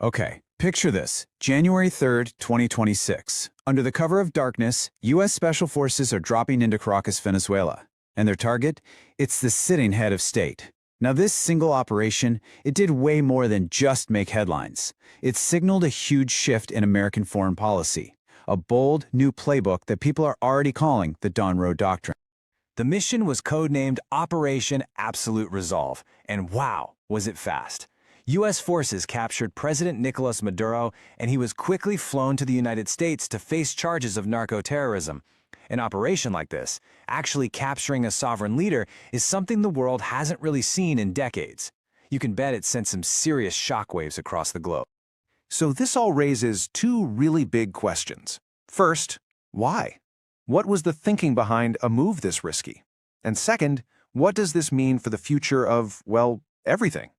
Okay, picture this. January 3rd, 2026. Under the cover of darkness, U.S. Special Forces are dropping into Caracas, Venezuela. And their target? It's the sitting head of state. Now this single operation, it did way more than just make headlines. It signaled a huge shift in American foreign policy. A bold, new playbook that people are already calling the Dawn Road Doctrine. The mission was codenamed Operation Absolute Resolve, and wow, was it fast. U.S. forces captured President Nicolas Maduro, and he was quickly flown to the United States to face charges of narco-terrorism. An operation like this, actually capturing a sovereign leader, is something the world hasn't really seen in decades. You can bet it sent some serious shockwaves across the globe. So this all raises two really big questions. First, why? What was the thinking behind a move this risky? And second, what does this mean for the future of, well, everything?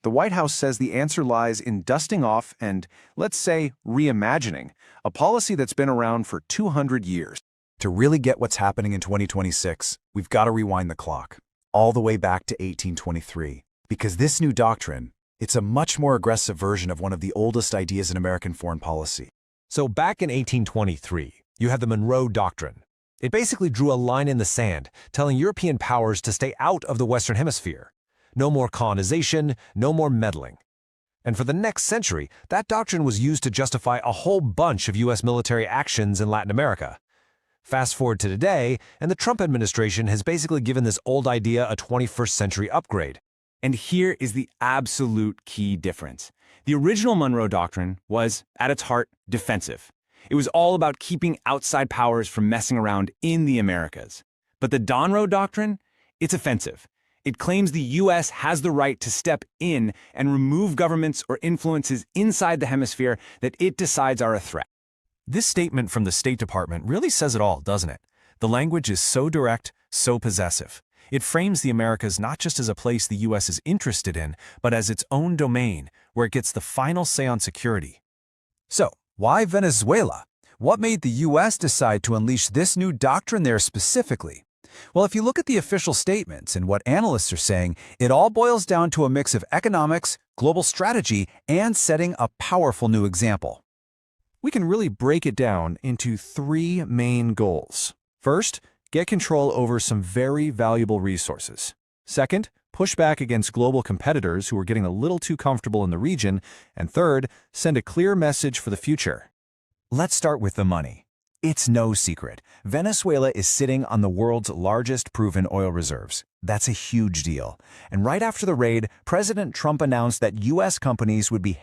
The White House says the answer lies in dusting off and, let's say, reimagining a policy that's been around for 200 years. To really get what's happening in 2026, we've got to rewind the clock, all the way back to 1823. Because this new doctrine, it's a much more aggressive version of one of the oldest ideas in American foreign policy. So back in 1823, you had the Monroe Doctrine. It basically drew a line in the sand, telling European powers to stay out of the Western Hemisphere. No more colonization, no more meddling. And for the next century, that doctrine was used to justify a whole bunch of U.S. military actions in Latin America. Fast forward to today, and the Trump administration has basically given this old idea a 21st century upgrade. And here is the absolute key difference. The original Monroe Doctrine was, at its heart, defensive. It was all about keeping outside powers from messing around in the Americas. But the Dawn Road Doctrine, it's offensive. It claims the U.S. has the right to step in and remove governments or influences inside the hemisphere that it decides are a threat. This statement from the State Department really says it all, doesn't it? The language is so direct, so possessive. It frames the Americas not just as a place the U.S. is interested in, but as its own domain, where it gets the final say on security. So, why Venezuela? What made the U.S. decide to unleash this new doctrine there specifically? Well, if you look at the official statements and what analysts are saying, it all boils down to a mix of economics, global strategy, and setting a powerful new example. We can really break it down into three main goals. First, get control over some very valuable resources. Second, push back against global competitors who are getting a little too comfortable in the region. And third, send a clear message for the future. Let's start with the money. It's no secret. Venezuela is sitting on the world's largest proven oil reserves. That's a huge deal. And right after the raid, President Trump announced that U.S. companies would be